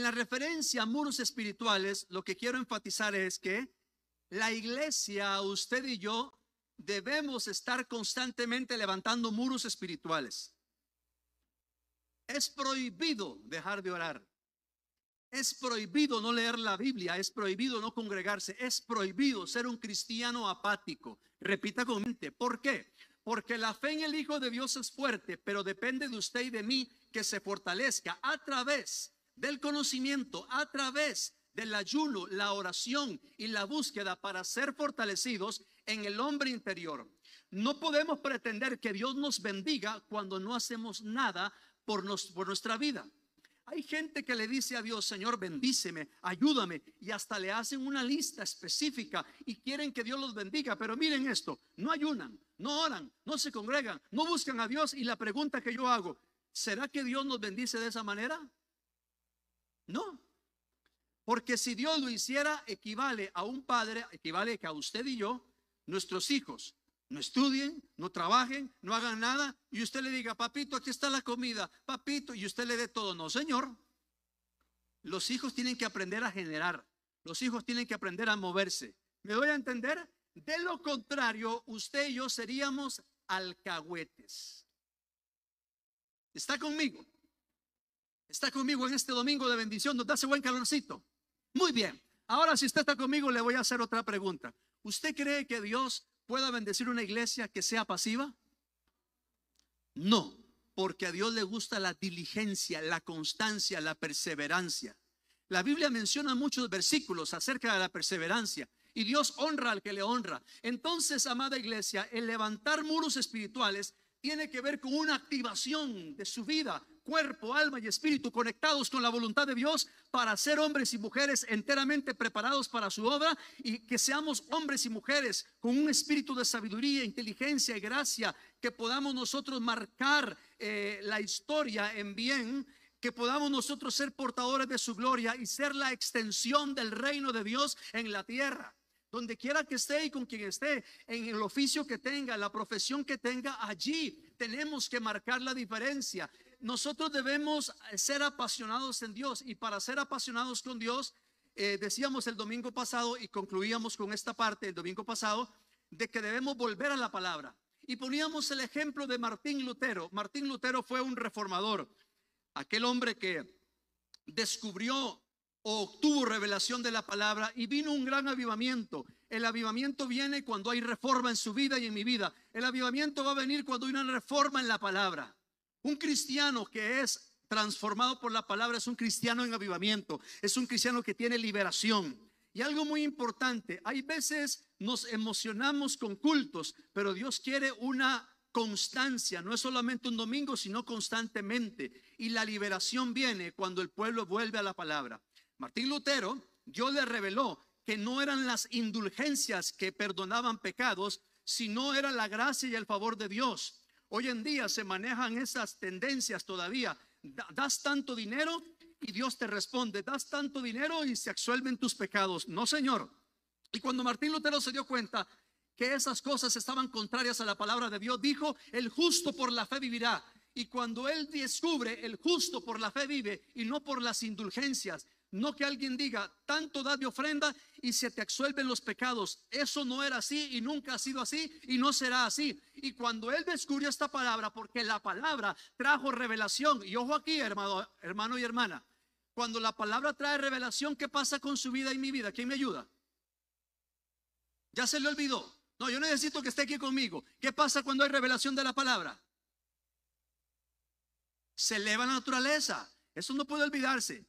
En la referencia a muros espirituales, lo que quiero enfatizar es que la iglesia, usted y yo, debemos estar constantemente levantando muros espirituales. Es prohibido dejar de orar. Es prohibido no leer la Biblia. Es prohibido no congregarse. Es prohibido ser un cristiano apático. Repita conmigo. ¿Por qué? Porque la fe en el Hijo de Dios es fuerte, pero depende de usted y de mí que se fortalezca a través del conocimiento, a través del ayuno, la oración y la búsqueda para ser fortalecidos en el hombre interior. No podemos pretender que Dios nos bendiga cuando no hacemos nada por nuestra vida. Hay gente que le dice a Dios: Señor, bendíceme, ayúdame, y hasta le hacen una lista específica y quieren que Dios los bendiga. Pero miren esto: no ayunan, no oran, no se congregan, no buscan a Dios. Y la pregunta que yo hago: ¿será que Dios nos bendice de esa manera? No, porque si Dios lo hiciera, equivale a un padre, equivale que a usted y yo, nuestros hijos no estudien, no trabajen, no hagan nada, y usted le diga: papito, aquí está la comida, papito, y usted le dé todo. No, señor. Los hijos tienen que aprender a generar. Los hijos tienen que aprender a moverse. ¿Me doy a entender? De lo contrario, usted y yo seríamos alcahuetes. ¿Está conmigo? ¿Está conmigo en este domingo de bendición? ¿Nos da ese buen calorcito? Muy bien. Ahora, si usted está conmigo, le voy a hacer otra pregunta. ¿Usted cree que Dios pueda bendecir una iglesia que sea pasiva? No, porque a Dios le gusta la diligencia, la constancia, la perseverancia. La Biblia menciona muchos versículos acerca de la perseverancia, y Dios honra al que le honra. Entonces, amada iglesia, el levantar muros espirituales tiene que ver con una activación de su vida, cuerpo, alma y espíritu, conectados con la voluntad de Dios para ser hombres y mujeres enteramente preparados para su obra, y que seamos hombres y mujeres con un espíritu de sabiduría, inteligencia y gracia, que podamos nosotros marcar la historia en bien, que podamos nosotros ser portadores de su gloria y ser la extensión del reino de Dios en la tierra. Donde quiera que esté y con quien esté, en el oficio que tenga, la profesión que tenga, allí tenemos que marcar la diferencia. Nosotros debemos ser apasionados en Dios, y para ser apasionados con Dios, decíamos el domingo pasado, y concluíamos con esta parte el domingo pasado, de que debemos volver a la palabra. Y poníamos el ejemplo de Martín Lutero. Martín Lutero fue un reformador, aquel hombre que descubrió o obtuvo revelación de la palabra, y vino un gran avivamiento. El avivamiento viene cuando hay reforma en su vida y en mi vida. El avivamiento va a venir cuando hay una reforma en la palabra. Un cristiano que es transformado por la palabra es un cristiano en avivamiento, es un cristiano que tiene liberación. Y algo muy importante: hay veces nos emocionamos con cultos, pero Dios quiere una constancia. No es solamente un domingo, sino constantemente. Y la liberación viene cuando el pueblo vuelve a la palabra. Martín Lutero, Dios le reveló que no eran las indulgencias que perdonaban pecados, sino era la gracia y el favor de Dios. Hoy en día se manejan esas tendencias todavía. Das tanto dinero y Dios te responde. Das tanto dinero y se absuelven tus pecados. No, señor. Y cuando Martín Lutero se dio cuenta que esas cosas estaban contrarias a la palabra de Dios, dijo: el justo por la fe vivirá. Y cuando él descubre el justo por la fe vive, y no por las indulgencias, no que alguien diga: tanto da de ofrenda y se te absuelven los pecados. Eso no era así, y nunca ha sido así, y no será así. Y cuando él descubrió esta palabra, porque la palabra trajo revelación, y ojo aquí, hermano y hermana, cuando la palabra trae revelación, ¿qué pasa con su vida y mi vida? ¿Quién me ayuda? ¿Ya se le olvidó? No, yo necesito que esté aquí conmigo. ¿Qué pasa cuando hay revelación de la palabra? Se eleva la naturaleza. Eso no puede olvidarse.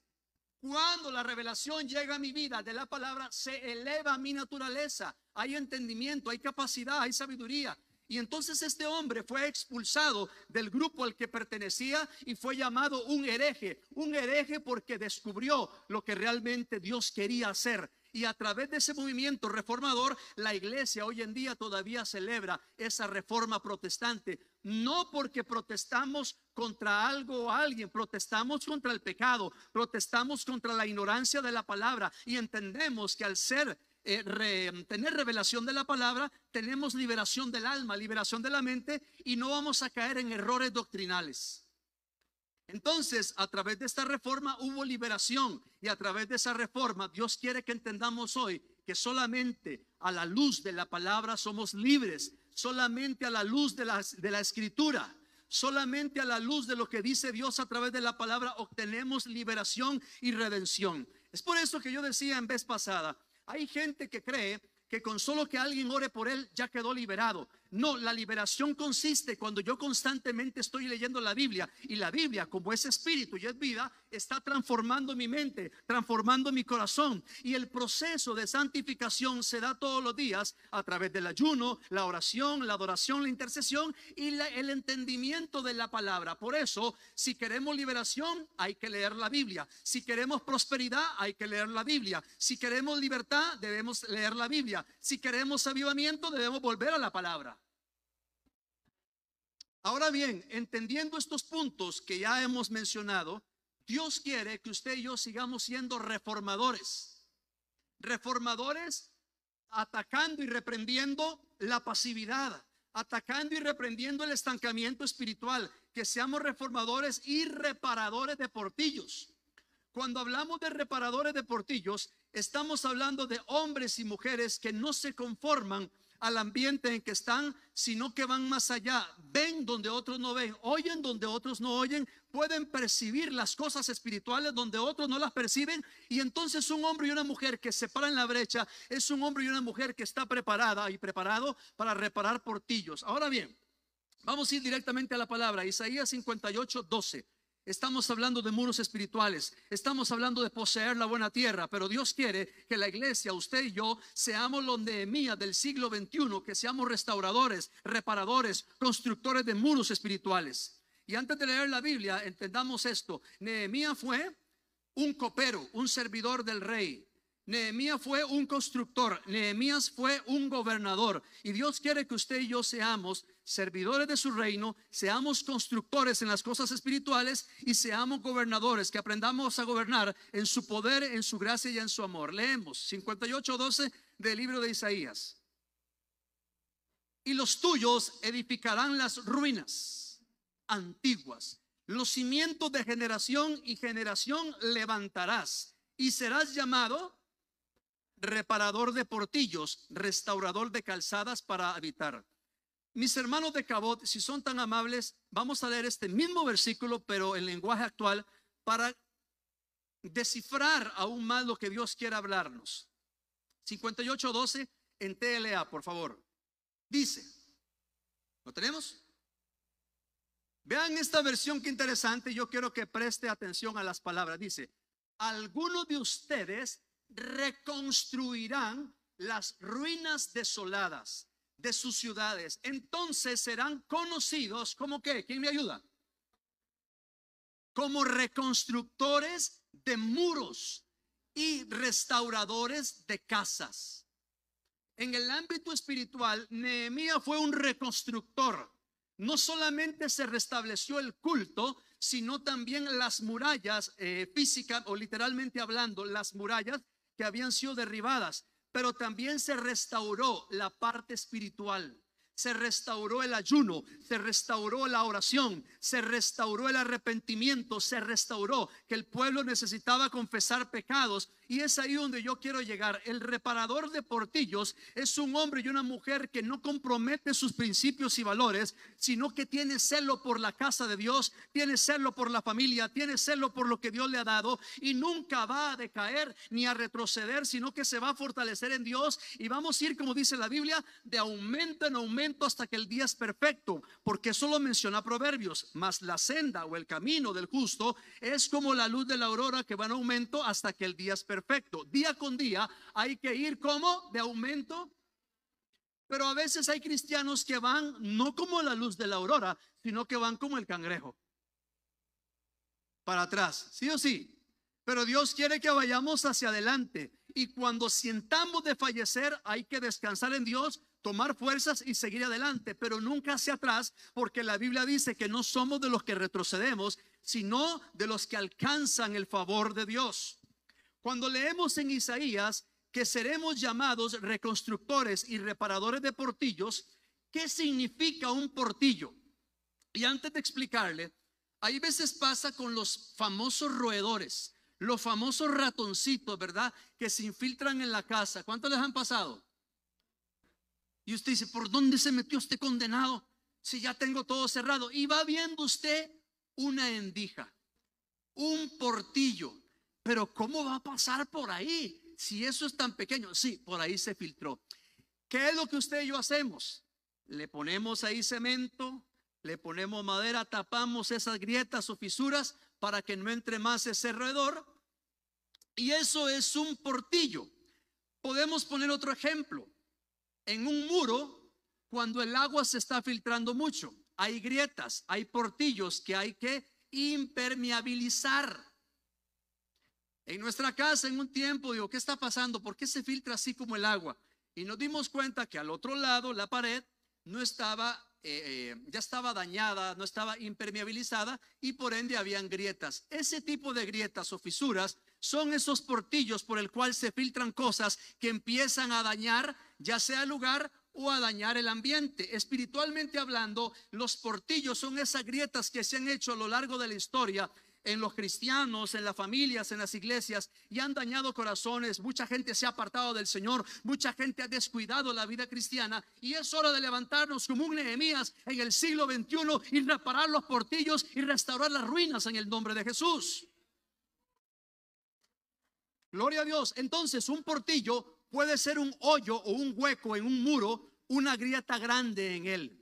Cuando la revelación llega a mi vida de la palabra, se eleva mi naturaleza. Hay entendimiento, hay capacidad, hay sabiduría. Y entonces este hombre fue expulsado del grupo al que pertenecía y fue llamado un hereje. Un hereje porque descubrió lo que realmente Dios quería hacer. Y a través de ese movimiento reformador, la iglesia hoy en día todavía celebra esa reforma protestante. No porque protestamos contra algo o alguien, protestamos contra el pecado, protestamos contra la ignorancia de la palabra, y entendemos que al ser tener revelación de la palabra, tenemos liberación del alma, liberación de la mente, y no vamos a caer en errores doctrinales. Entonces, a través de esta reforma hubo liberación, y a través de esa reforma Dios quiere que entendamos hoy que solamente a la luz de la palabra somos libres, solamente a la luz de la escritura, solamente a la luz de lo que dice Dios a través de la palabra obtenemos liberación y redención. Es por eso que yo decía en vez pasada, hay gente que cree que con solo que alguien ore por él ya quedó liberado. No, la liberación consiste cuando yo constantemente estoy leyendo la Biblia, y la Biblia, como es espíritu y es vida, está transformando mi mente, transformando mi corazón, y el proceso de santificación se da todos los días a través del ayuno, la oración, la adoración, la intercesión y el entendimiento de la palabra. Por eso, si queremos liberación, hay que leer la Biblia. Si queremos prosperidad, hay que leer la Biblia. Si queremos libertad, debemos leer la Biblia. Si queremos avivamiento, debemos volver a la palabra. Ahora bien, entendiendo estos puntos que ya hemos mencionado, Dios quiere que usted y yo sigamos siendo reformadores. Reformadores atacando y reprendiendo la pasividad, atacando y reprendiendo el estancamiento espiritual, que seamos reformadores y reparadores de portillos. Cuando hablamos de reparadores de portillos, estamos hablando de hombres y mujeres que no se conforman al ambiente en que están, sino que van más allá, ven donde otros no ven, oyen donde otros no oyen, pueden percibir las cosas espirituales donde otros no las perciben, y entonces un hombre y una mujer que se paran en la brecha es un hombre y una mujer que está preparada y preparado para reparar portillos. Ahora bien, vamos a ir directamente a la palabra, Isaías 58:12. Estamos hablando de muros espirituales, estamos hablando de poseer la buena tierra, pero Dios quiere que la iglesia, usted y yo, seamos los Nehemías del siglo XXI, que seamos restauradores, reparadores, constructores de muros espirituales. Y antes de leer la Biblia, entendamos esto: Nehemías fue un copero, un servidor del rey. Nehemías fue un constructor, Nehemías fue un gobernador, y Dios quiere que usted y yo seamos servidores de su reino, seamos constructores en las cosas espirituales y seamos gobernadores, que aprendamos a gobernar en su poder, en su gracia y en su amor. Leemos 58:12 del libro de Isaías. Y los tuyos edificarán las ruinas antiguas, los cimientos de generación y generación levantarás, y serás llamado reparador de portillos, restaurador de calzadas para habitar. Mis hermanos de Cabot, si son tan amables, vamos a leer este mismo versículo, pero en lenguaje actual, para descifrar aún más lo que Dios quiere hablarnos. 58:12 en TLA, por favor. Dice, ¿lo tenemos? Vean esta versión, que interesante. Yo quiero que preste atención a las palabras. Dice, algunos de ustedes reconstruirán las ruinas desoladas de sus ciudades. Entonces serán conocidos como ¿qué? ¿Quién me ayuda? Como reconstructores de muros y restauradores de casas. En el ámbito espiritual, Nehemías fue un reconstructor. No solamente se restableció el culto, sino también las murallas físicas, o literalmente hablando, las murallas que habían sido derribadas, pero también se restauró la parte espiritual. Se restauró el ayuno, se restauró la oración, se restauró el arrepentimiento, se restauró que el pueblo necesitaba confesar pecados. Y es ahí donde yo quiero llegar. El reparador de portillos es un hombre y una mujer que no compromete sus principios y valores, sino que tiene celo por la casa de Dios, tiene celo por la familia, tiene celo por lo que Dios le ha dado, y nunca va a decaer ni a retroceder, sino que se va a fortalecer en Dios, y vamos a ir, como dice la Biblia, de aumento en aumento hasta que el día es perfecto, porque eso lo menciona Proverbios. Mas la senda o el camino del justo es como la luz de la aurora, que va en aumento hasta que el día es perfecto. Día con día hay que ir como de aumento. Pero a veces hay cristianos que van no como la luz de la aurora, sino que van como el cangrejo, para atrás, sí o sí. Pero Dios quiere que vayamos hacia adelante, y cuando sientamos de fallecer hay que descansar en Dios, tomar fuerzas y seguir adelante, pero nunca hacia atrás, porque la Biblia dice que no somos de los que retrocedemos, sino de los que alcanzan el favor de Dios. Cuando leemos en Isaías que seremos llamados reconstructores y reparadores de portillos, ¿qué significa un portillo? Y antes de explicarle, Hay veces pasa con los famosos roedores, los famosos ratoncitos, ¿verdad? Que se infiltran en la casa. ¿Cuántos les han pasado? Y usted dice, ¿por dónde se metió este condenado? Si ya tengo todo cerrado. Y va viendo usted una endija, un portillo. Pero ¿cómo va a pasar por ahí? Si eso es tan pequeño. Sí, por ahí se filtró. ¿Qué es lo que usted y yo hacemos? Le ponemos ahí cemento, le ponemos madera, tapamos esas grietas o fisuras para que no entre más ese roedor. Y eso es un portillo. Podemos poner otro ejemplo. En un muro, cuando el agua se está filtrando mucho, hay grietas, hay portillos que hay que impermeabilizar. En nuestra casa, en un tiempo, digo, ¿qué está pasando? ¿Por qué se filtra así como el agua? Y nos dimos cuenta que al otro lado, la pared no estaba, ya estaba dañada, no estaba impermeabilizada y por ende habían grietas. Ese tipo de grietas o fisuras son esos portillos por el cual se filtran cosas que empiezan a dañar ya sea el lugar o a dañar el ambiente. Espiritualmente hablando, los portillos son esas grietas que se han hecho a lo largo de la historia en los cristianos, en las familias, en las iglesias, y han dañado corazones. Mucha gente se ha apartado del Señor, mucha gente ha descuidado la vida cristiana, y es hora de levantarnos como un Nehemías en el siglo XXI y reparar los portillos y restaurar las ruinas en el nombre de Jesús. Gloria a Dios. Entonces, un portillo puede ser un hoyo o un hueco en un muro, una grieta grande en él.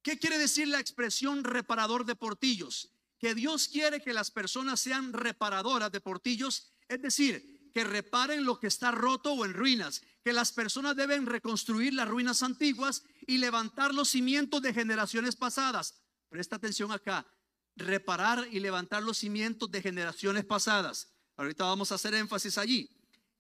¿Qué quiere decir la expresión reparador de portillos? Que Dios quiere que las personas sean reparadoras de portillos, es decir, que reparen lo que está roto o en ruinas, que las personas deben reconstruir las ruinas antiguas y levantar los cimientos de generaciones pasadas. Presta atención acá, reparar y levantar los cimientos de generaciones pasadas. Ahorita vamos a hacer énfasis allí.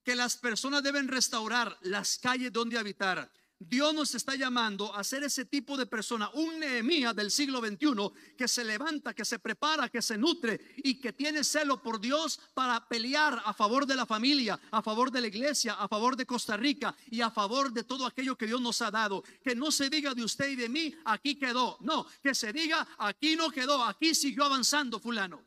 Que las personas deben restaurar las calles donde habitar. Dios nos está llamando a ser ese tipo de persona, un Nehemías del siglo XXI que se levanta, que se prepara, que se nutre y que tiene celo por Dios para pelear a favor de la familia, a favor de la iglesia, a favor de Costa Rica y a favor de todo aquello que Dios nos ha dado. Que no se diga de usted y de mí, aquí quedó. No, que se diga, aquí no quedó, aquí siguió avanzando fulano.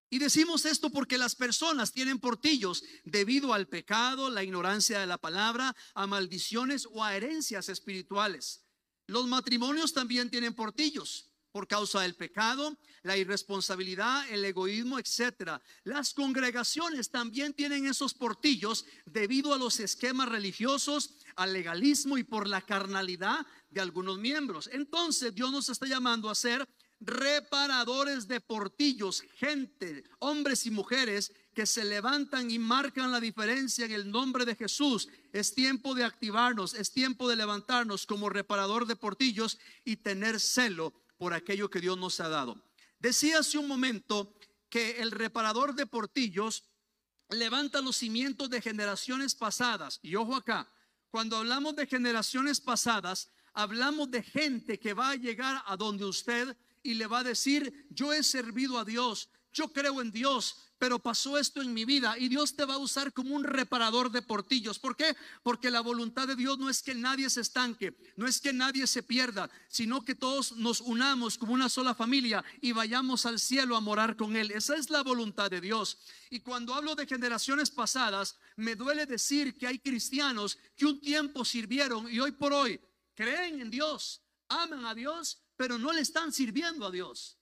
Y decimos esto porque las personas tienen portillos debido al pecado, la ignorancia de la palabra, a maldiciones o a herencias espirituales. Los matrimonios también tienen portillos por causa del pecado, la irresponsabilidad, el egoísmo, etc. Las congregaciones también tienen esos portillos debido a los esquemas religiosos, al legalismo y por la carnalidad de algunos miembros. Entonces Dios nos está llamando a ser reparadores de portillos, gente, hombres y mujeres que se levantan y marcan la diferencia en el nombre de Jesús. Es tiempo de activarnos, es tiempo de levantarnos como reparador de portillos y tener celo por aquello que Dios nos ha dado. Decía hace un momento que el reparador de portillos levanta los cimientos de generaciones pasadas. Y ojo acá, cuando hablamos de generaciones pasadas, hablamos de gente que va a llegar a donde usted y le va a decir: yo he servido a Dios, yo creo en Dios, pero pasó esto en mi vida, y Dios te va a usar como un reparador de portillos. ¿Por qué? Porque la voluntad de Dios no es que nadie se estanque, no es que nadie se pierda, sino que todos nos unamos como una sola familia y vayamos al cielo a morar con Él. Esa es la voluntad de Dios. Y cuando hablo de generaciones pasadas, me duele decir que hay cristianos que un tiempo sirvieron y hoy por hoy creen en Dios, aman a Dios, pero no le están sirviendo a Dios.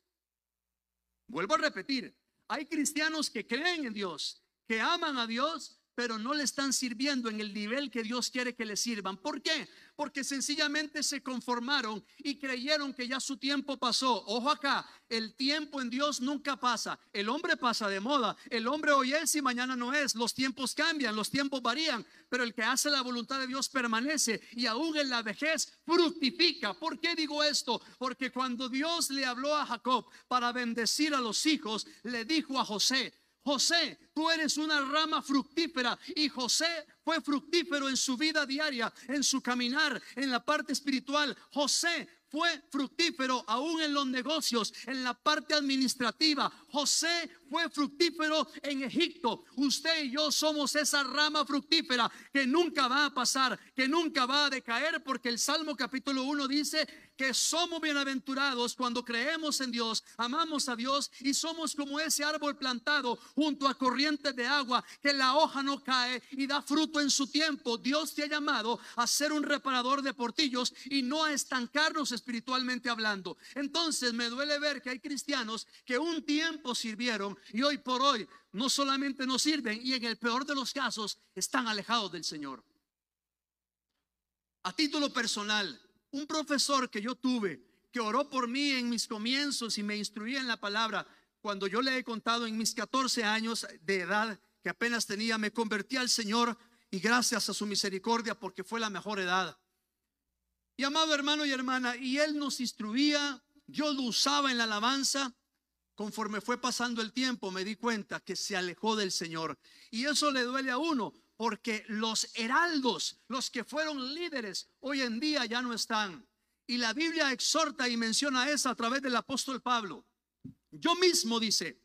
Vuelvo a repetir, hay cristianos que creen en Dios, que aman a Dios, pero no le están sirviendo en el nivel que Dios quiere que le sirvan. ¿Por qué? Porque sencillamente se conformaron y creyeron que ya su tiempo pasó. Ojo acá, el tiempo en Dios nunca pasa. El hombre pasa de moda. El hombre hoy es y mañana no es. Los tiempos cambian, los tiempos varían, pero el que hace la voluntad de Dios permanece y aún en la vejez fructifica. ¿Por qué digo esto? Porque cuando Dios le habló a Jacob para bendecir a los hijos, le dijo a José: José, tú eres una rama fructífera. Y José fue fructífero en su vida diaria, en su caminar, en la parte espiritual. José fue fructífero aún en los negocios, en la parte administrativa. José fue fructífero en Egipto. Usted y yo somos esa rama fructífera que nunca va a pasar, que nunca va a decaer, porque el Salmo capítulo 1 dice que somos bienaventurados cuando creemos en Dios, amamos a Dios y somos como ese árbol plantado junto a corrientes de agua, que la hoja no cae y da fruto en su tiempo. Dios te ha llamado a ser un reparador de portillos y no a estancarnos espiritualmente hablando. Entonces me duele ver que hay cristianos que un tiempo sirvieron y hoy por hoy no solamente no sirven, y en el peor de los casos están alejados del Señor. A título personal, un profesor que yo tuve, que oró por mí en mis comienzos y me instruía en la palabra, cuando yo le he contado en mis 14 años de edad que apenas tenía, me convertí al Señor, y gracias a su misericordia, porque fue la mejor edad. Y amado hermano y hermana, y él nos instruía, yo lo usaba en la alabanza. Conforme fue pasando el tiempo me di cuenta que se alejó del Señor, y eso le duele a uno, porque los heraldos, los que fueron líderes, hoy en día ya no están. Y la Biblia exhorta y menciona eso a través del apóstol Pablo. Yo mismo, dice,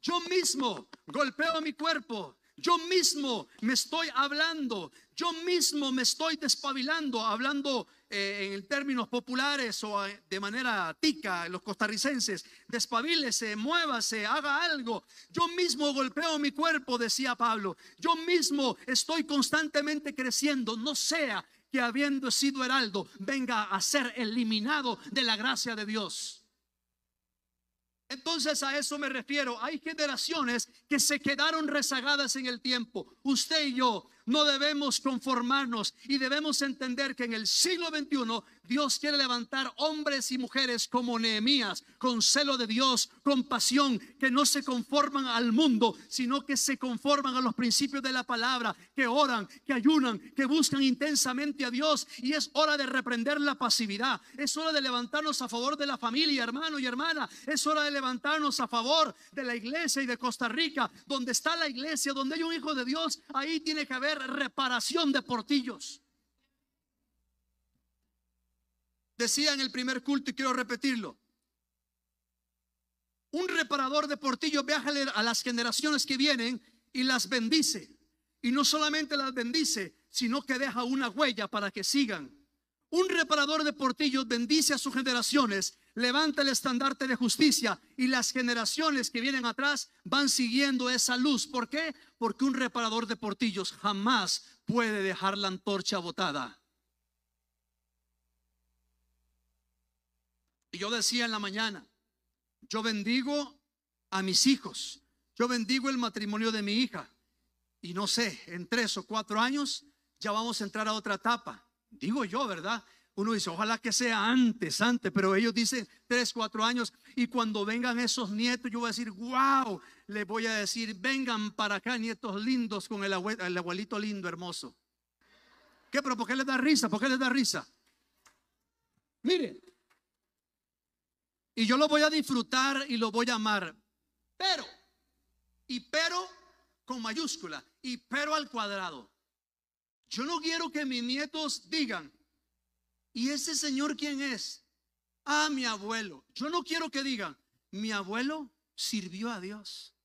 yo mismo golpeo mi cuerpo, yo mismo me estoy hablando, yo mismo me estoy despabilando, hablando en términos populares o de manera tica, los costarricenses. Despabilese, muévase, haga algo. Yo mismo golpeo mi cuerpo, decía Pablo. Yo mismo estoy constantemente creciendo, no sea que habiendo sido heraldo venga a ser eliminado de la gracia de Dios. Entonces a eso me refiero. Hay generaciones que se quedaron rezagadas en el tiempo. Usted y yo no debemos conformarnos y debemos entender que en el siglo XXI Dios quiere levantar hombres y mujeres como Nehemías, con celo de Dios, con pasión, que no se conforman al mundo, sino que se conforman a los principios de la palabra, que oran, que ayunan, que buscan intensamente a Dios. Y es hora de reprender la pasividad, es hora de levantarnos a favor de la familia, hermano y hermana. Es hora de levantarnos a favor de la iglesia y de Costa Rica. Donde está la iglesia, donde hay un hijo de Dios, ahí tiene que haber reparación de portillos. Decía en el primer culto, y quiero repetirlo: un reparador de portillos viaja a las generaciones que vienen y las bendice. Y no solamente las bendice, sino que deja una huella para que sigan. Un reparador de portillos bendice a sus generaciones, levanta el estandarte de justicia, y las generaciones que vienen atrás van siguiendo esa luz. ¿Por qué? Porque un reparador de portillos jamás puede dejar la antorcha botada. Y yo decía en la mañana: yo bendigo a mis hijos, yo bendigo el matrimonio de mi hija, y no sé, en 3 o 4 años ya vamos a entrar a otra etapa. Digo yo, ¿verdad? Uno dice, ojalá que sea antes, pero ellos dicen 3, 4 años. Y cuando vengan esos nietos, yo voy a decir, wow, les voy a decir, vengan para acá, nietos lindos, con el abuelito lindo, hermoso. ¿Qué? ¿Pero por qué les da risa? ¿Por qué les da risa? Miren, y yo lo voy a disfrutar y lo voy a amar. Pero con mayúscula, y pero al cuadrado. Yo no quiero que mis nietos digan, ¿y ese señor quién es? Ah, mi abuelo. Yo no quiero que digan, mi abuelo sirvió a Dios,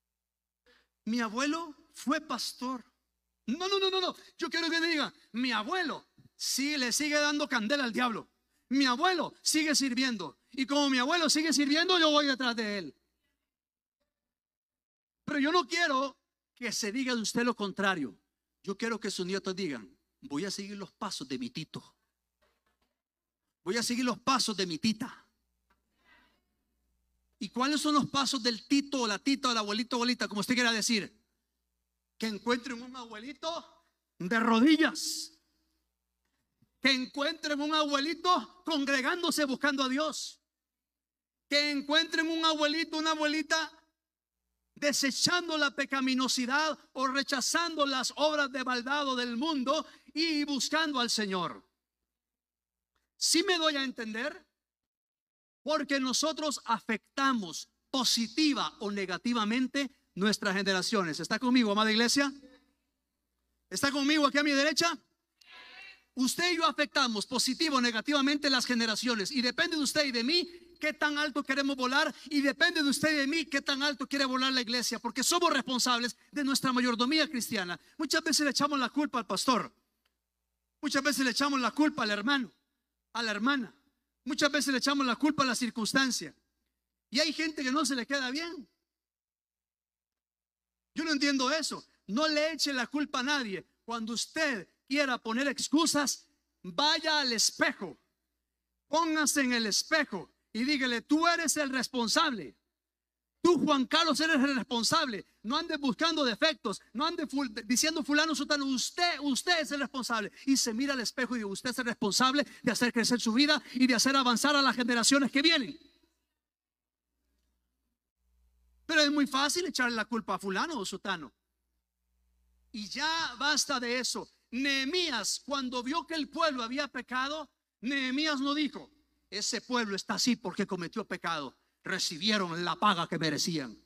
mi abuelo fue pastor. No. Yo quiero que digan, mi abuelo sí le sigue dando candela al diablo, mi abuelo sigue sirviendo, y como mi abuelo sigue sirviendo, yo voy detrás de él. Pero yo no quiero que se diga de usted lo contrario. Yo quiero que sus nietos digan, voy a seguir los pasos de mi tito, voy a seguir los pasos de mi tita. ¿Y cuáles son los pasos del tito o la tita o el abuelito o abuelita, como usted quiera decir? Que encuentren un abuelito de rodillas, que encuentren un abuelito congregándose buscando a Dios, que encuentren un abuelito, una abuelita desechando la pecaminosidad o rechazando las obras de maldad del mundo y buscando al Señor. ¿Sí me doy a entender? Porque nosotros afectamos positiva o negativamente nuestras generaciones. ¿Está conmigo, amada iglesia? ¿Está conmigo aquí a mi derecha? Usted y yo afectamos positivo o negativamente las generaciones, y depende de usted y de mí qué tan alto queremos volar, y depende de usted y de mí qué tan alto quiere volar la iglesia, porque somos responsables de nuestra mayordomía cristiana. Muchas veces le echamos la culpa al pastor, muchas veces le echamos la culpa al hermano, a la hermana, muchas veces le echamos la culpa a la circunstancia, y hay gente que no se le queda bien. Yo no entiendo eso. No le eche la culpa a nadie. Cuando usted quiera poner excusas, vaya al espejo, póngase en el espejo y dígale: tú eres el responsable. Tú, Juan Carlos, eres el responsable. No andes buscando defectos, no andes diciendo fulano, sotano. Usted es el responsable. Y se mira al espejo y dice: usted es el responsable de hacer crecer su vida y de hacer avanzar a las generaciones que vienen. Pero es muy fácil echarle la culpa a fulano o sotano. Y ya basta de eso. Nehemías, cuando vio que el pueblo había pecado, Nehemías no dijo: ese pueblo está así porque cometió pecado, recibieron la paga que merecían.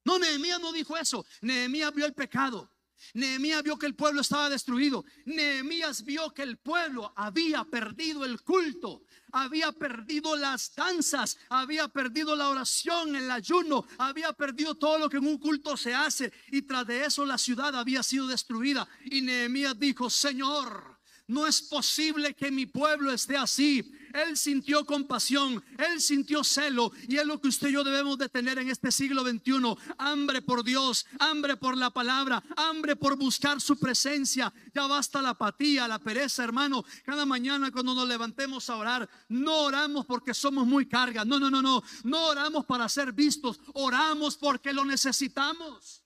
No, Nehemías no dijo eso. Nehemías vio el pecado. Nehemías vio que el pueblo estaba destruido. Nehemías vio que el pueblo había perdido el culto, había perdido las danzas, había perdido la oración, el ayuno, había perdido todo lo que en un culto se hace, y tras de eso la ciudad había sido destruida. Y Nehemías dijo: Señor, no es posible que mi pueblo esté así. Él sintió compasión, él sintió celo, y es lo que usted y yo debemos de tener en este siglo XXI: hambre por Dios, hambre por la palabra, hambre por buscar su presencia. Ya basta la apatía, la pereza, hermano. Cada mañana cuando nos levantemos a orar, no oramos porque somos muy carga, no oramos para ser vistos, oramos porque lo necesitamos,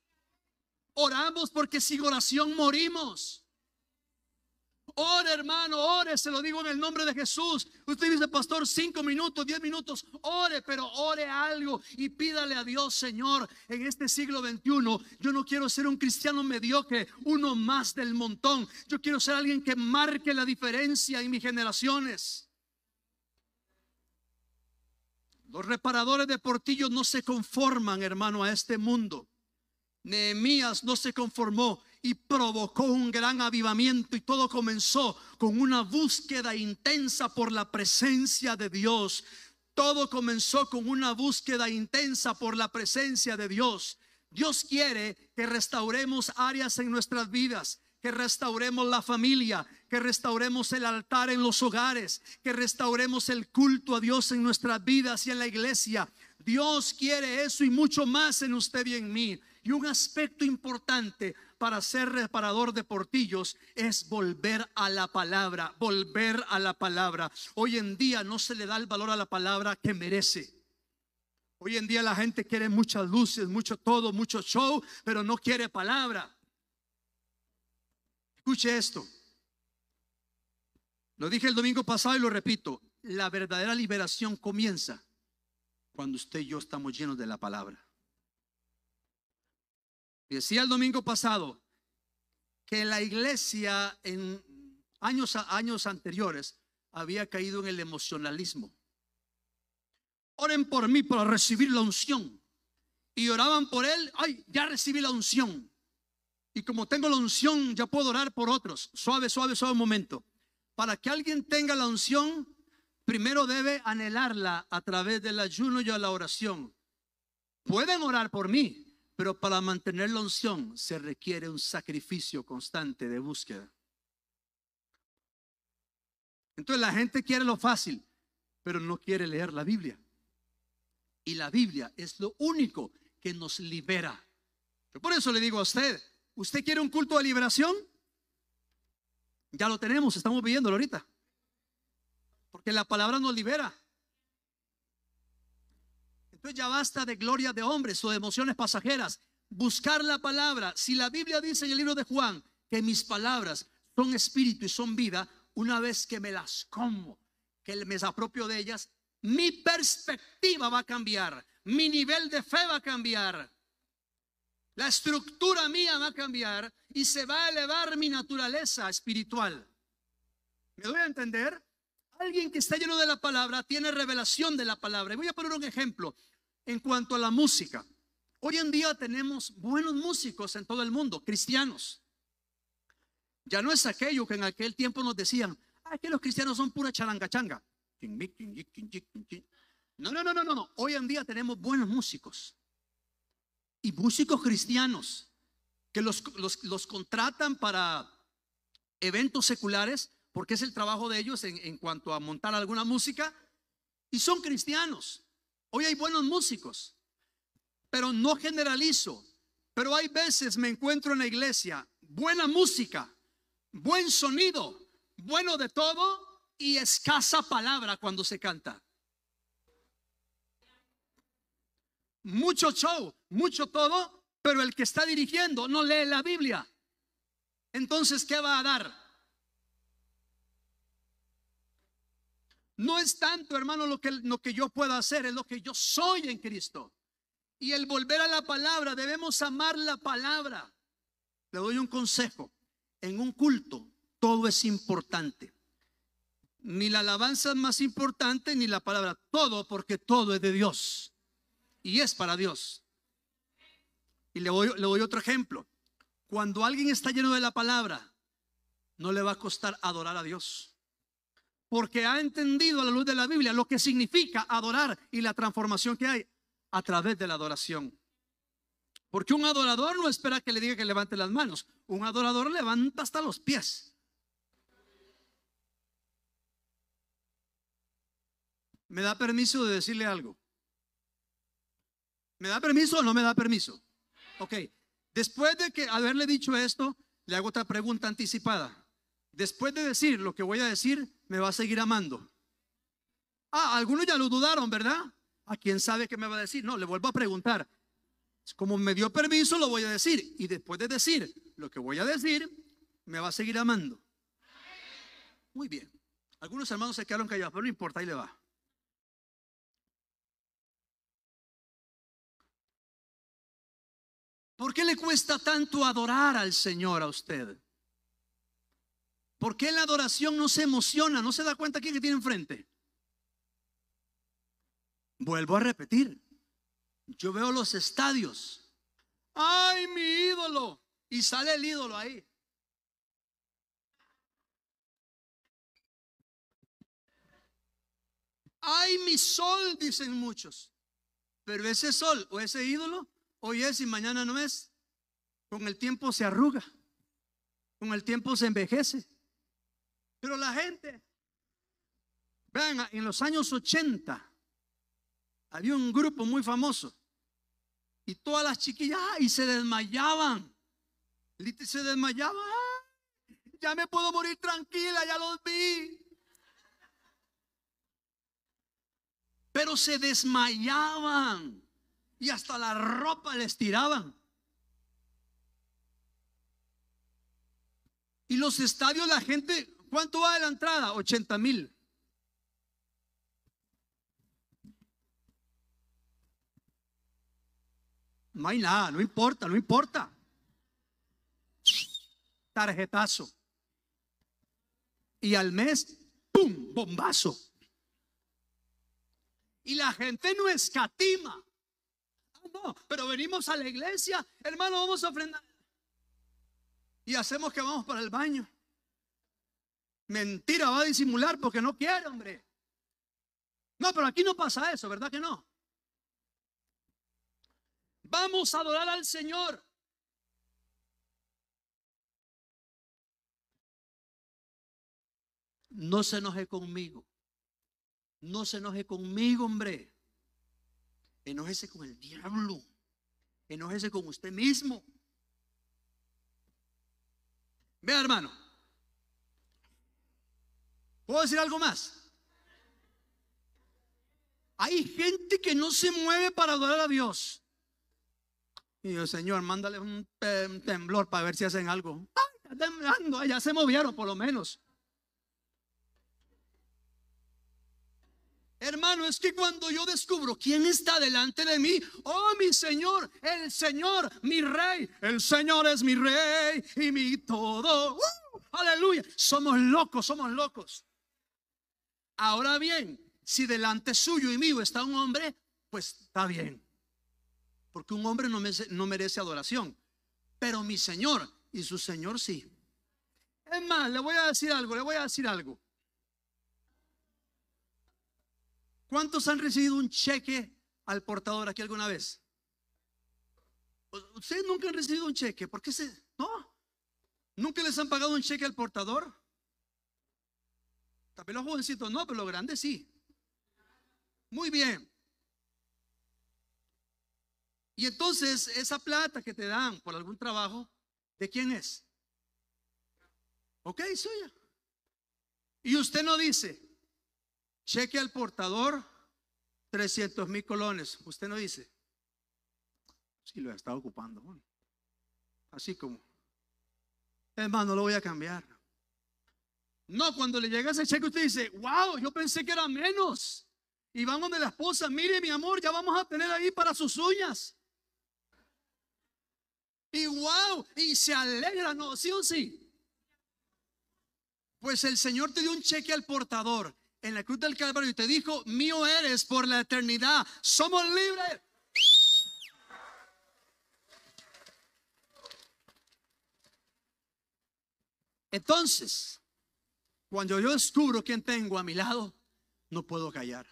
oramos porque sin oración morimos. Ore, hermano, ore, se lo digo en el nombre de Jesús. Usted dice: pastor, 5 minutos, 10 minutos. Ore, pero ore algo y pídale a Dios: Señor, en este siglo XXI yo no quiero ser un cristiano mediocre, uno más del montón. Yo quiero ser alguien que marque la diferencia en mis generaciones. Los reparadores de portillos no se conforman, hermano, a este mundo. Nehemías no se conformó y provocó un gran avivamiento, y todo comenzó con una búsqueda intensa por la presencia de Dios. Todo comenzó con una búsqueda intensa por la presencia de Dios. Dios quiere que restauremos áreas en nuestras vidas, que restauremos la familia, que restauremos el altar en los hogares, que restauremos el culto a Dios en nuestras vidas y en la iglesia. Dios quiere eso y mucho más en usted y en mí. Y un aspecto importante para ser reparador de portillos es volver a la palabra, volver a la palabra. Hoy en día no se le da el valor a la palabra que merece. Hoy en día la gente quiere muchas luces, mucho todo, mucho show, pero no quiere palabra. Escuche esto. Lo dije el domingo pasado y lo repito: la verdadera liberación comienza cuando usted y yo estamos llenos de la palabra. Decía el domingo pasado que la iglesia en años anteriores había caído en el emocionalismo. Oren por mí para recibir la unción. Y oraban por él: ay, ya recibí la unción. Y como tengo la unción, ya puedo orar por otros. Suave un momento. Para que alguien tenga la unción, primero debe anhelarla a través del ayuno y a la oración. Pueden orar por mí, pero para mantener la unción se requiere un sacrificio constante de búsqueda. Entonces la gente quiere lo fácil, pero no quiere leer la Biblia. Y la Biblia es lo único que nos libera. Por eso le digo a usted: ¿usted quiere un culto de liberación? Ya lo tenemos, estamos viviéndolo ahorita. Porque la palabra nos libera. Entonces ya basta de gloria de hombres o de emociones pasajeras. Buscar la palabra. Si la Biblia dice en el libro de Juan que mis palabras son espíritu y son vida, una vez que me las como, que me apropio de ellas, mi perspectiva va a cambiar, mi nivel de fe va a cambiar, la estructura mía va a cambiar y se va a elevar mi naturaleza espiritual. ¿Me doy a entender? Alguien que está lleno de la palabra tiene revelación de la palabra. Y voy a poner un ejemplo en cuanto a la música. Hoy en día tenemos buenos músicos en todo el mundo, cristianos. Ya no es aquello que en aquel tiempo nos decían: que los cristianos son pura charangachanga. No, no, no, no, no, no. Hoy en día tenemos buenos músicos y músicos cristianos que los contratan para eventos seculares porque es el trabajo de ellos en cuanto a montar alguna música y son cristianos. Hoy hay buenos músicos, pero no generalizo. Pero hay veces me encuentro en la iglesia, buena música, buen sonido, bueno de todo y escasa palabra cuando se canta. Mucho show, mucho todo, pero el que está dirigiendo no lee la Biblia. Entonces, ¿qué va a dar? No es tanto, hermano, lo que yo puedo hacer, es lo que yo soy en Cristo. Y el volver a la palabra, debemos amar la palabra. Le doy un consejo. En un culto, todo es importante. Ni la alabanza es más importante, ni la palabra. Todo, porque todo es de Dios. Y es para Dios. Y le doy otro ejemplo. Cuando alguien está lleno de la palabra, no le va a costar adorar a Dios. Porque ha entendido a la luz de la Biblia lo que significa adorar y la transformación que hay a través de la adoración. Porque un adorador no espera que le diga que levante las manos. Un adorador levanta hasta los pies. ¿Me da permiso de decirle algo? ¿Me da permiso o no me da permiso? Ok. Después de que haberle dicho esto, le hago otra pregunta anticipada. Después de decir lo que voy a decir, ¿me va a seguir amando? Algunos ya lo dudaron, ¿verdad? ¿A quién sabe qué me va a decir? No, le vuelvo a preguntar. Como me dio permiso, lo voy a decir. Y después de decir lo que voy a decir, ¿me va a seguir amando? Muy bien. Algunos hermanos se quedaron callados, pero no importa, ahí le va. ¿Por qué le cuesta tanto adorar al Señor a usted? ¿Por qué la adoración no se emociona? ¿No se da cuenta quién que tiene enfrente? Vuelvo a repetir. Yo veo los estadios. ¡Ay, mi ídolo! Y sale el ídolo ahí. ¡Ay, mi sol! Dicen muchos. Pero ese sol o ese ídolo, hoy es y mañana no es. Con el tiempo se arruga. Con el tiempo se envejece. Pero la gente, vean, en los años 80 había un grupo muy famoso y todas las chiquillas y se desmayaban. Se desmayaban. Ya me puedo morir tranquila, ya los vi. Pero se desmayaban y hasta la ropa les tiraban. Y los estadios, la gente, ¿cuánto va de la entrada? 80,000. No hay nada, no importa, no importa. Tarjetazo. Y al mes, ¡pum! Bombazo. Y la gente no escatima. No, pero venimos a la iglesia, hermano, vamos a ofrendar. Y hacemos que vamos para el baño. Mentira, va a disimular porque no quiere, hombre. No, pero aquí no pasa eso, ¿verdad que no? Vamos a adorar al Señor. No se enoje conmigo. No se enoje conmigo, hombre. Enójese con el diablo. Enójese con usted mismo. Vea, hermano. ¿Puedo decir algo más? Hay gente que no se mueve para adorar a Dios. Y yo, Señor, mándale un temblor para ver si hacen algo. Ay, está temblando, ya se movieron por lo menos. Hermano, es que cuando yo descubro quién está delante de mí, oh mi Señor, el Señor, mi Rey, el Señor es mi Rey y mi todo. Aleluya, somos locos, somos locos. Ahora bien, si delante suyo y mío está un hombre, pues está bien. Porque un hombre no merece adoración. Pero mi Señor y su Señor sí. Es más, le voy a decir algo, ¿Cuántos han recibido un cheque al portador aquí alguna vez? ¿Ustedes nunca han recibido un cheque? ¿Por qué no? ¿Nunca les han pagado un cheque al portador? También los jovencitos no, pero los grandes sí. Muy bien. Y entonces esa plata que te dan por algún trabajo, ¿de quién es? Ok, suya. Y usted no dice, cheque al portador, 300,000 colones. Usted no dice, sí, lo está ocupando. Bueno, así como, hermano, lo voy a cambiar. No, cuando le llega ese cheque, usted dice, wow, yo pensé que era menos. Y vamos de la esposa, mire mi amor, ya vamos a tener ahí para sus uñas. Y wow, y se alegra, ¿no? ¿Sí o sí? Pues el Señor te dio un cheque al portador en la cruz del Calvario y te dijo, mío eres por la eternidad, somos libres. Entonces, cuando yo descubro quién tengo a mi lado, no puedo callar.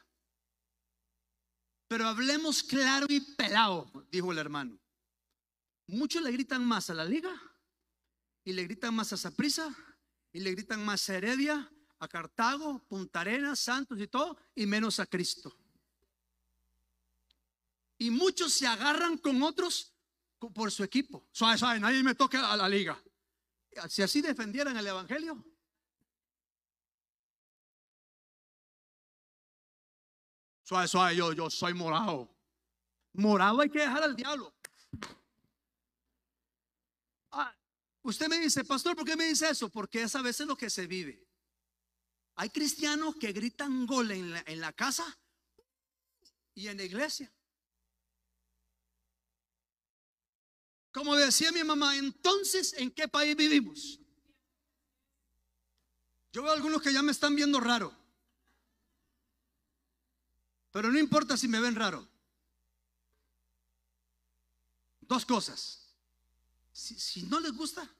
Pero hablemos claro y pelado, dijo el hermano. Muchos le gritan más a la Liga, y le gritan más a Saprissa, y le gritan más a Heredia, a Cartago, Punta Arenas, Santos y todo, y menos a Cristo. Y muchos se agarran con otros por su equipo. Suave, suave, nadie me toque a la Liga. Si así defendieran el evangelio. Suave, suave, yo soy morado. Morado hay que dejar al diablo. Usted me dice, pastor, ¿por qué me dice eso? Porque es a veces lo que se vive. Hay cristianos que gritan gol en la casa y en la iglesia. Como decía mi mamá, entonces, ¿en qué país vivimos? Yo veo algunos que ya me están viendo raro. Pero no importa si me ven raro. Dos cosas. Si no les gusta,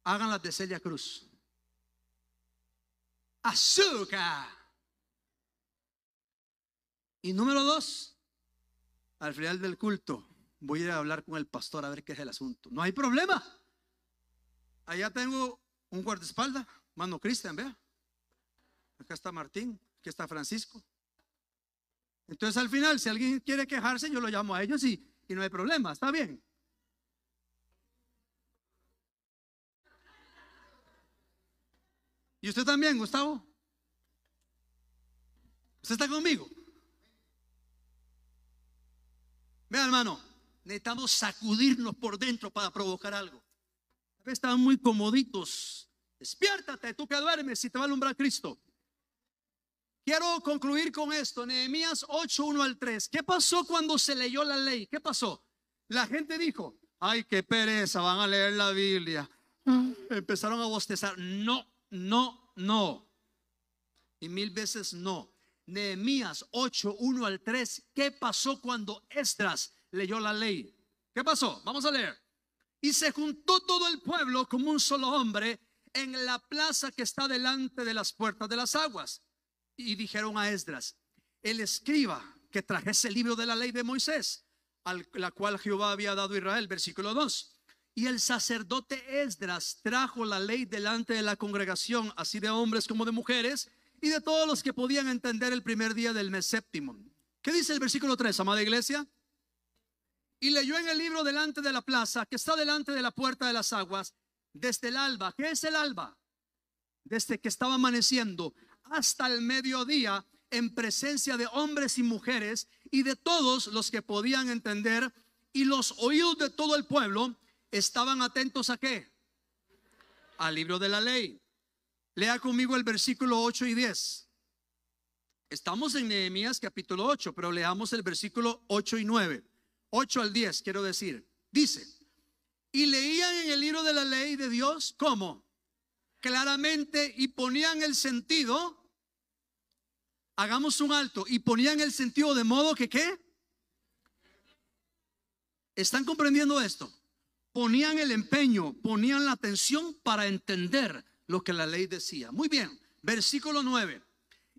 hagan las de Celia Cruz. Azúcar. Y número dos, al final del culto voy a ir a hablar con el pastor a ver qué es el asunto. No hay problema. Allá tengo un guardaespaldas, mano Cristian, vea. Acá está Martín, aquí está Francisco. Entonces al final, si alguien quiere quejarse, yo lo llamo a ellos y no hay problema, está bien. ¿Y usted también, Gustavo? ¿Usted está conmigo? Vea, hermano, necesitamos sacudirnos por dentro para provocar algo. A veces estaban muy comoditos. Despiértate, tú que duermes, si te va a alumbrar Cristo. Quiero concluir con esto. Nehemías 8:1-3. ¿Qué pasó cuando se leyó la ley? ¿Qué pasó? La gente dijo, ay, qué pereza, van a leer la Biblia. Empezaron a bostezar. No, no, no. Y 1000 veces no. Nehemías 8:1-3. ¿Qué pasó cuando Esdras leyó la ley? ¿Qué pasó? Vamos a leer. Y se juntó todo el pueblo como un solo hombre en la plaza que está delante de las puertas de las aguas. Y dijeron a Esdras, el escriba, que trajese el libro de la ley de Moisés, la cual Jehová había dado a Israel. Versículo 2. Y el sacerdote Esdras trajo la ley delante de la congregación, así de hombres como de mujeres, y de todos los que podían entender el primer día del mes séptimo. ¿Qué dice el versículo 3, amada iglesia? Y leyó en el libro delante de la plaza, que está delante de la puerta de las aguas, desde el alba. ¿Qué es el alba? Desde que estaba amaneciendo hasta el mediodía, en presencia de hombres y mujeres y de todos los que podían entender, y los oídos de todo el pueblo estaban atentos ¿a qué? Al libro de la ley. Lea conmigo el versículo 8 y 10. Estamos en Nehemías capítulo 8, pero leamos el versículo 8 y 9. 8 al 10 quiero decir. Dice, y leían en el libro de la ley de Dios, ¿cómo? Claramente, y ponían el sentido. Hagamos un alto. Y ponían el sentido de modo que ¿qué? ¿Están comprendiendo esto? Ponían el empeño, ponían la atención para entender lo que la ley decía. Muy bien, versículo 9.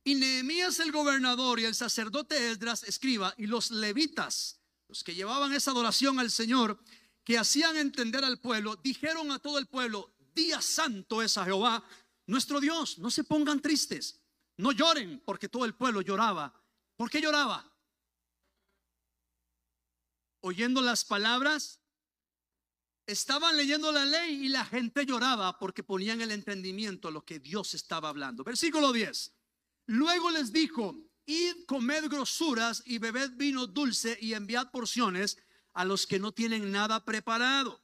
Y Nehemías el gobernador y el sacerdote Esdras escriba y los levitas, los que llevaban esa adoración al Señor, que hacían entender al pueblo, dijeron a todo el pueblo: día santo es a Jehová nuestro Dios, no se pongan tristes, no lloren, porque todo el pueblo lloraba. ¿Por qué lloraba? Oyendo las palabras, estaban leyendo la ley y la gente lloraba porque ponían el entendimiento a lo que Dios estaba hablando. Versículo 10. Luego les dijo: id, comed grosuras y bebed vino dulce y enviad porciones a los que no tienen nada preparado,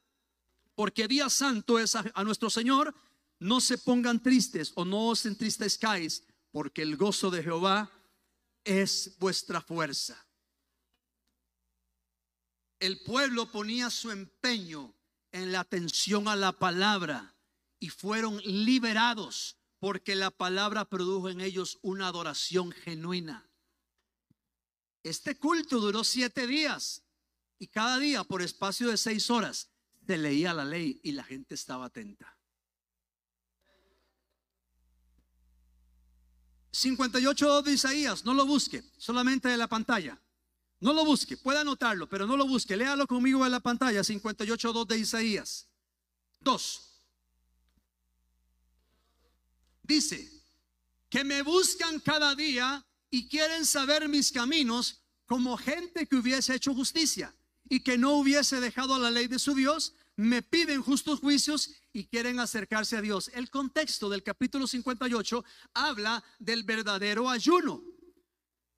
porque día santo es a nuestro Señor. No se pongan tristes o no os entristezcáis, porque el gozo de Jehová es vuestra fuerza. El pueblo ponía su empeño en la atención a la palabra y fueron liberados porque la palabra produjo en ellos una adoración genuina. Este culto duró 7 días y cada día por espacio de 6 horas se leía la ley y la gente estaba atenta. 58:2 de Isaías, no lo busque, solamente de la pantalla. No lo busque, puede anotarlo, pero no lo busque. Léalo conmigo en la pantalla. 58:2 de Isaías 2. Dice: que me buscan cada día y quieren saber mis caminos, como gente que hubiese hecho justicia y que no hubiese dejado la ley de su Dios. Me piden justos juicios y quieren acercarse a Dios. El contexto del capítulo 58 habla del verdadero ayuno,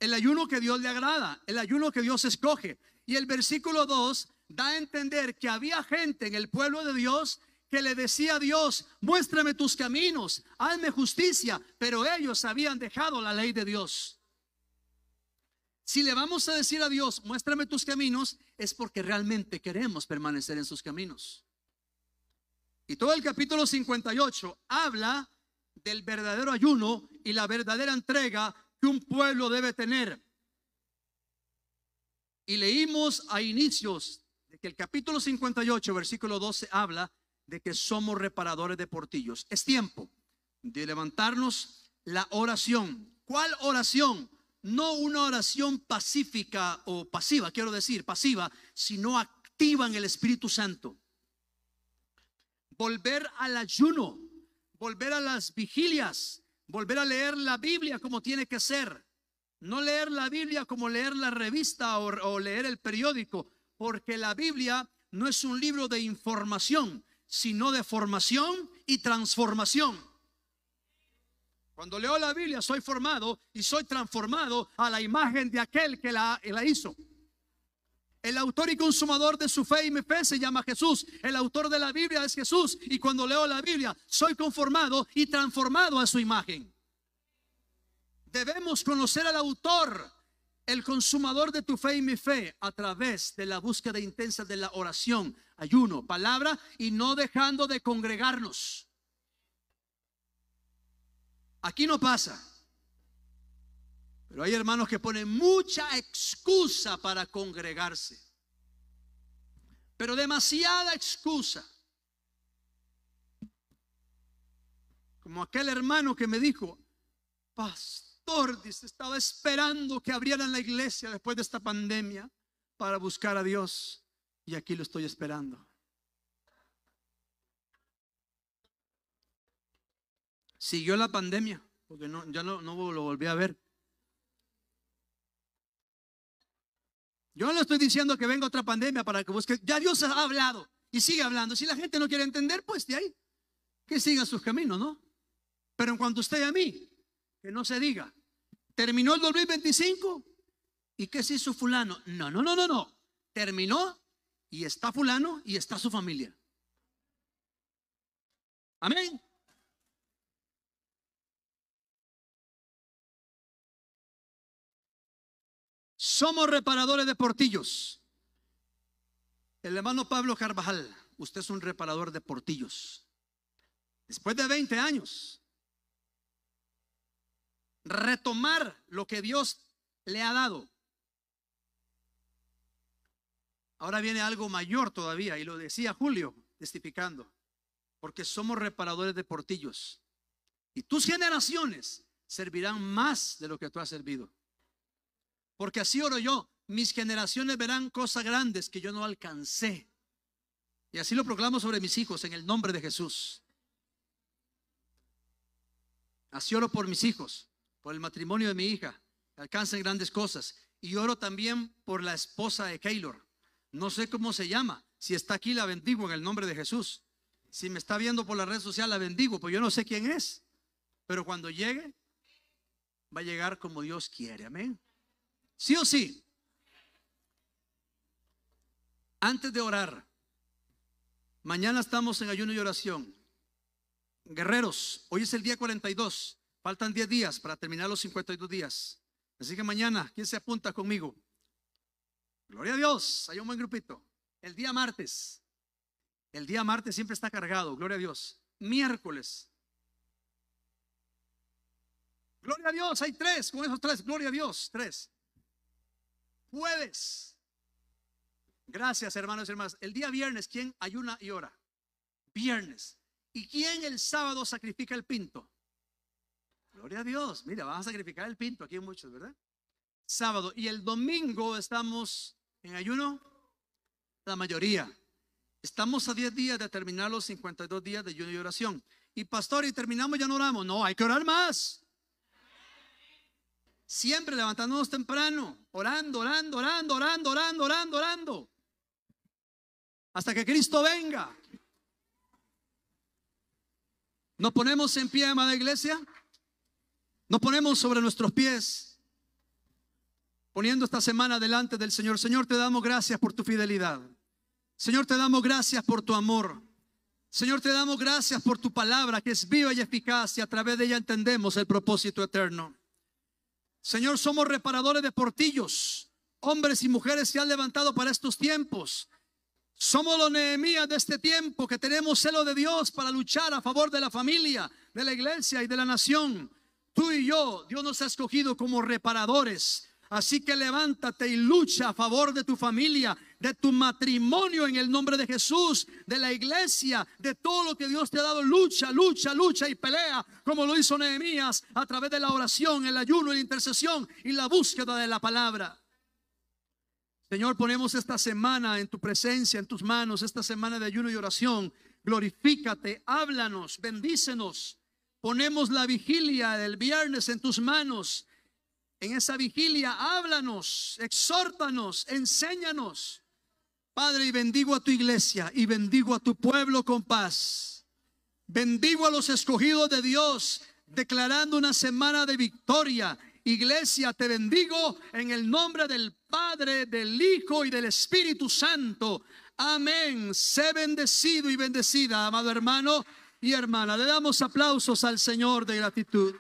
el ayuno que Dios le agrada, el ayuno que Dios escoge. Y el versículo 2 da a entender que había gente en el pueblo de Dios que le decía a Dios: muéstrame tus caminos, hazme justicia, pero ellos habían dejado la ley de Dios. Si le vamos a decir a Dios: muéstrame tus caminos, es porque realmente queremos permanecer en sus caminos. Y todo el capítulo 58 habla del verdadero ayuno y la verdadera entrega que un pueblo debe tener. Y leímos a inicios de que el capítulo 58 versículo 12 habla de que somos reparadores de portillos. Es tiempo de levantarnos la oración. ¿Cuál oración? No una oración pacífica o pasiva, quiero decir pasiva, sino activa en el Espíritu Santo. Volver al ayuno, volver a las vigilias, volver a leer la Biblia como tiene que ser. No leer la Biblia como leer la revista o leer el periódico, porque la Biblia no es un libro de información, sino de formación y transformación. Cuando leo la Biblia soy formado y soy transformado a la imagen de aquel que la hizo. El autor y consumador de su fe y mi fe se llama Jesús. El autor de la Biblia es Jesús. Y cuando leo la Biblia soy conformado y transformado a su imagen. Debemos conocer al autor, el consumador de tu fe y mi fe, a través de la búsqueda intensa de la oración, ayuno, palabra, y no dejando de congregarnos. Aquí no pasa, pero hay hermanos que ponen mucha excusa para congregarse, pero demasiada excusa. Como aquel hermano que me dijo: pastor, dice, estaba esperando que abrieran la iglesia después de esta pandemia para buscar a Dios, y aquí lo estoy esperando. Siguió la pandemia, porque ya no lo volví a ver. Yo no le estoy diciendo que venga otra pandemia para que busque. Ya Dios ha hablado y sigue hablando. Si la gente no quiere entender, pues de ahí que sigan sus caminos, ¿no? Pero en cuanto a usted y a mí, que no se diga: terminó el 2025 y ¿qué se hizo fulano? No. Terminó y está fulano y está su familia. Amén. Somos reparadores de portillos. El hermano Pablo Carvajal, usted es un reparador de portillos. Después de 20 años, retomar lo que Dios le ha dado. Ahora viene algo mayor todavía, y lo decía Julio testificando, porque somos reparadores de portillos. Y tus generaciones servirán más de lo que tú has servido. Porque así oro yo, mis generaciones verán cosas grandes que yo no alcancé. Y así lo proclamo sobre mis hijos en el nombre de Jesús. Así oro por mis hijos, por el matrimonio de mi hija, que alcancen grandes cosas. Y oro también por la esposa de Keylor. No sé cómo se llama. Si está aquí, la bendigo en el nombre de Jesús. Si me está viendo por la red social, la bendigo, pues yo no sé quién es. Pero cuando llegue, va a llegar como Dios quiere. Amén. ¿Sí o sí? Antes de orar, mañana estamos en ayuno y oración. Guerreros, hoy es el día 42. Faltan 10 días para terminar los 52 días. Así que mañana, ¿quién se apunta conmigo? Gloria a Dios, hay un buen grupito. El día martes siempre está cargado, gloria a Dios. Miércoles, gloria a Dios, hay 3, con esos 3, gloria a Dios, 3. Jueves, gracias hermanos y hermanas. El día viernes, ¿quién ayuna y ora? Viernes. ¿Y quién el sábado sacrifica el pinto? Gloria a Dios, mira, vamos a sacrificar el pinto, aquí hay muchos, ¿verdad? Sábado. Y el domingo estamos en ayuno, la mayoría. Estamos a 10 días de terminar los 52 días de ayuno y oración. Y pastor, y terminamos, ya no oramos. No, hay que orar más. Siempre levantándonos temprano, orando, orando, orando, orando, orando, orando, orando, hasta que Cristo venga. Nos ponemos en pie, amada iglesia. Nos ponemos sobre nuestros pies, poniendo esta semana delante del Señor. Señor, te damos gracias por tu fidelidad. Señor, te damos gracias por tu amor. Señor, te damos gracias por tu palabra, que es viva y eficaz, y a través de ella entendemos el propósito eterno. Señor, somos reparadores de portillos, hombres y mujeres que han levantado para estos tiempos. Somos los Nehemías de este tiempo, que tenemos celo de Dios para luchar a favor de la familia, de la iglesia y de la nación. Tú y yo, Dios nos ha escogido como reparadores. Así que levántate y lucha a favor de tu familia, de tu matrimonio en el nombre de Jesús, de la iglesia, de todo lo que Dios te ha dado. Lucha, lucha, lucha y pelea, como lo hizo Nehemías, a través de la oración, el ayuno, la intercesión y la búsqueda de la palabra. Señor, ponemos esta semana en tu presencia, en tus manos, esta semana de ayuno y oración. Glorifícate, háblanos, bendícenos. Ponemos la vigilia del viernes en tus manos. En esa vigilia háblanos, exhórtanos, enséñanos. Padre, y bendigo a tu iglesia y bendigo a tu pueblo con paz. Bendigo a los escogidos de Dios, declarando una semana de victoria. Iglesia, te bendigo en el nombre del Padre, del Hijo y del Espíritu Santo. Amén. Sé bendecido y bendecida, amado hermano y hermana. Le damos aplausos al Señor de gratitud.